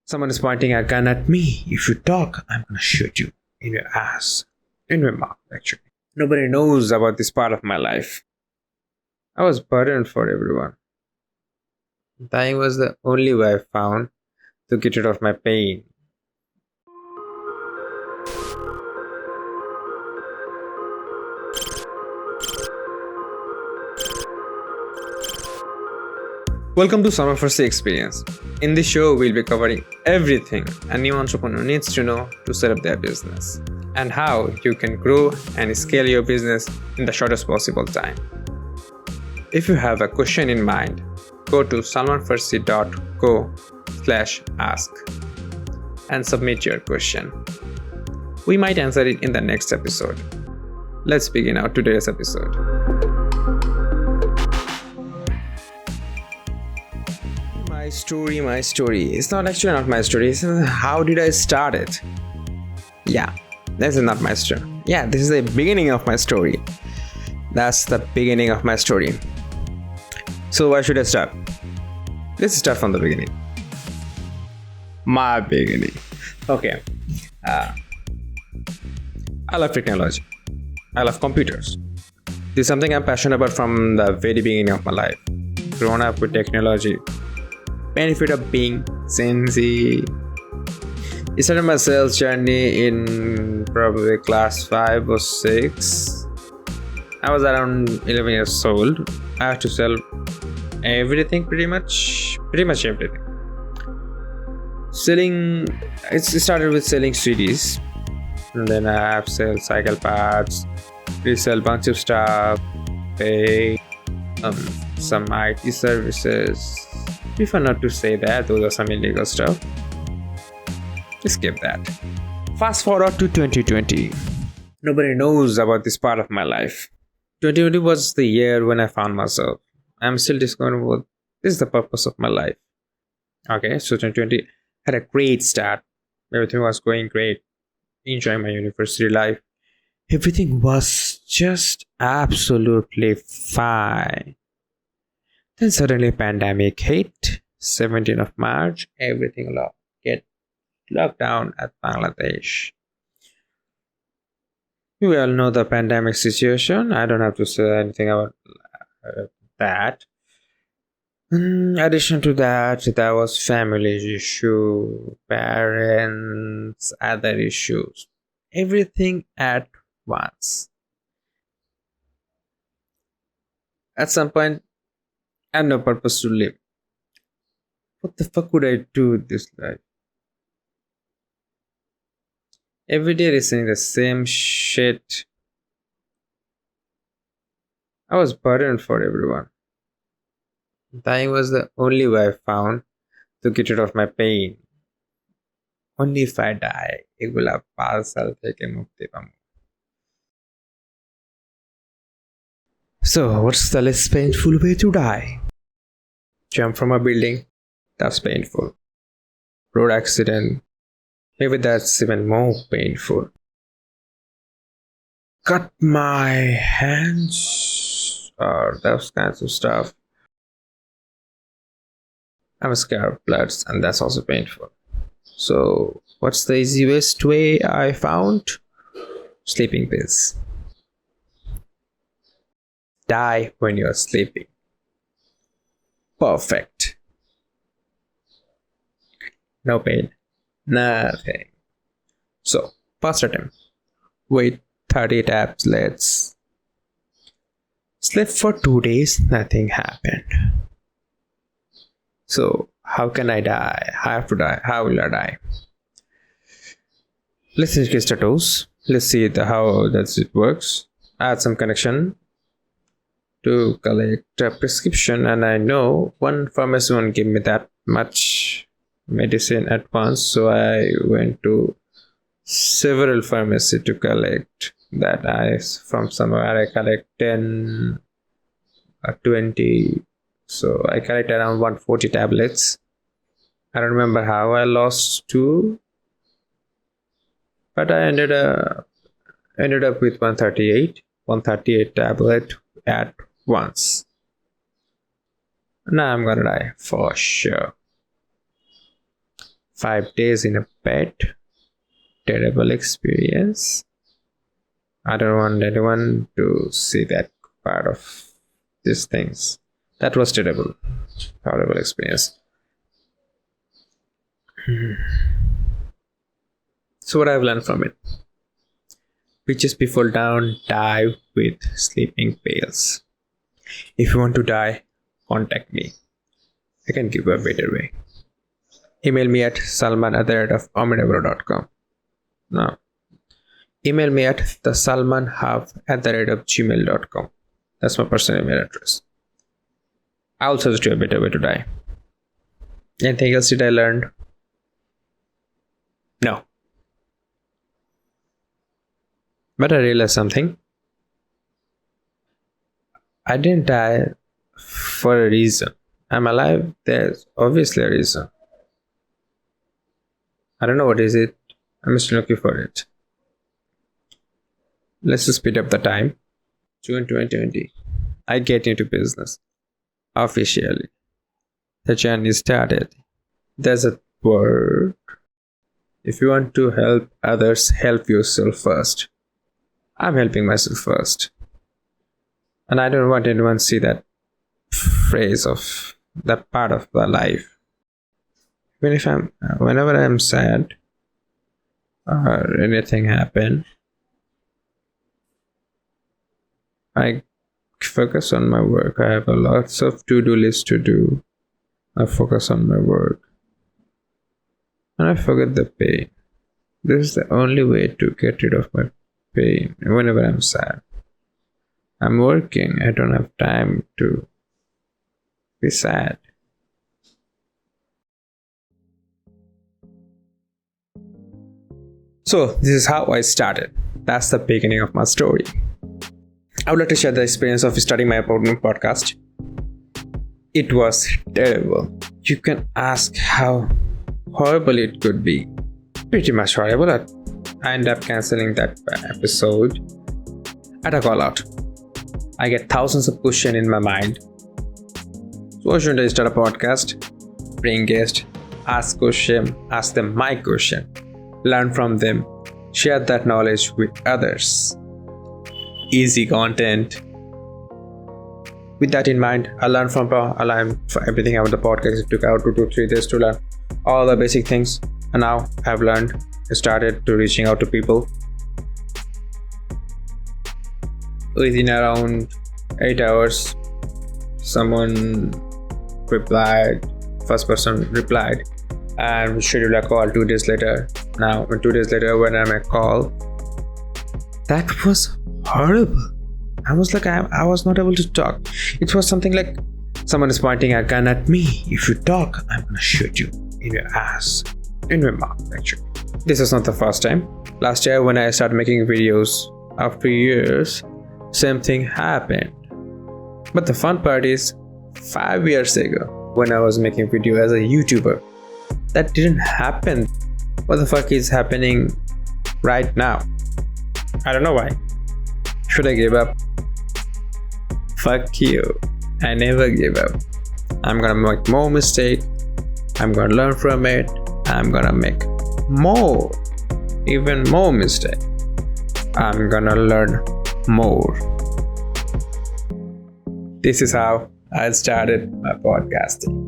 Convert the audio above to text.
Someone is pointing a gun at me. If you talk, I'm gonna shoot you in your ass. In your mouth, actually. Nobody knows about this part of my life. I was burdened for everyone. Dying was the only way I found to get rid of my pain. Welcome to Summer First Experience. In this show, we'll be covering everything a new entrepreneur needs to know to set up their business and how you can grow and scale your business in the shortest possible time. If you have a question in mind, go to salmanfarsi.co/ask and submit your question. We might answer it in the next episode. Let's begin our today's episode. My story. It's not actually not my story. It's how did I start it? Yeah, this is not my story. Yeah, this is the beginning of my story. That's the beginning of my story. So why should I start? Let's start from the beginning. My beginning. Okay. I love technology. I love computers. This is something I'm passionate about from the very beginning of my life. Grown up with technology. Benefit of being Gen Z. I started my sales journey in probably class 5 or 6. I was around 11 years old. I had to sell everything pretty much everything. It started with selling CDs. And then I have sell cycle parts, resell bunch of stuff, pay some IT services. Prefer not to say that, those are some illegal stuff. Just skip that. Fast forward to 2020. Nobody knows about this part of my life. 2020 was the year when I found myself. I'm still discovering what this is the purpose of my life. Okay, so 2020 had a great start. Everything was going great. Enjoying my university life. Everything was just absolutely fine. Then suddenly pandemic hit, 17th of March, everything get locked down at Bangladesh. We all know the pandemic situation. I don't have to say anything about that. In addition to that, there was family issue, parents, other issues. Everything at once. At some point, I had no purpose to live. What the fuck would I do with this life? Every day listening the same shit. I was burdened for everyone. Dying was the only way I found to get rid of my pain. Only if I die, egula pasal theke mukti pamu. So, what's the less painful way to die? Jump from a building? That's painful. Road accident? Maybe that's even more painful. Cut my hands? Or those kinds of stuff. I'm scared of bloods, and that's also painful. So, what's the easiest way I found? Sleeping pills. Die when you're sleeping. Perfect. No pain. Nothing. So, first attempt. Wait 30 tablets. Slept for 2 days. Nothing happened. So, how can I die? I have to die. How will I die? Let's increase the dose. Let's see how it works. Add some connection to collect a prescription, and I know one pharmacy won't give me that much medicine at once, so I went to several pharmacies to collect that. From somewhere I collect 10 or 20, so I collect around 140 tablets. I don't remember how I lost 2, but I ended up with 138 tablet at once. Now I'm gonna die for sure. 5 days in a bed. Terrible experience. I don't want anyone to see that part of these things. That was terrible. Horrible experience. So what I've learned from it. Bitches people down, die with sleeping pills. If you want to die, contact me. I can give you a better way. Email me at salman@omnivore.com. No. Email me at thesalmanhub@gmail.com. That's my personal email address. I'll suggest you a better way to die. Anything else did I learn? No. But I realized something. I didn't die for a reason. I'm alive. There's obviously a reason. I don't know what is it. I'm still looking for it. Let's just speed up the time. June 2020. I get into business. Officially. The journey started. There's a word. If you want to help others, help yourself first. I'm helping myself first. And I don't want anyone to see that phrase of that part of my life. Whenever I'm sad or anything happen, I focus on my work. I have a lots of to-do lists to do. I focus on my work. And I forget the pain. This is the only way to get rid of my pain whenever I'm sad. I'm working. I don't have time to be sad. So this is how I started. That's the beginning of my story. I would like to share the experience of starting my podcast. It was terrible. You can ask how horrible it could be. Pretty much horrible. I ended up cancelling that episode at a call out. I get thousands of questions in my mind. So why shouldn't I start a podcast? Bring guests, ask them my question, learn from them, share that knowledge with others. Easy content. With that in mind, I learned from everything about the podcast. It took out 2 to 3 days to learn all the basic things, and now I've started to reaching out to people. Within around 8 hours, someone replied. First person replied, and scheduled a call 2 days later. Now, 2 days later, when I'm at call, that was horrible. I was like, I was not able to talk. It was something like someone is pointing a gun at me. If you talk, I'm gonna shoot you in your ass, in your mouth. Actually, this is not the first time. Last year, when I started making videos, after years, same thing happened. But the fun part is, 5 years ago, when I was making video as a YouTuber, that didn't happen. What the fuck is happening right now? I don't know why. Should I give up? Fuck you. I never give up. I'm gonna make more mistake. I'm gonna learn from it. I'm gonna make even more mistake. I'm gonna learn more. This is how I started my podcasting.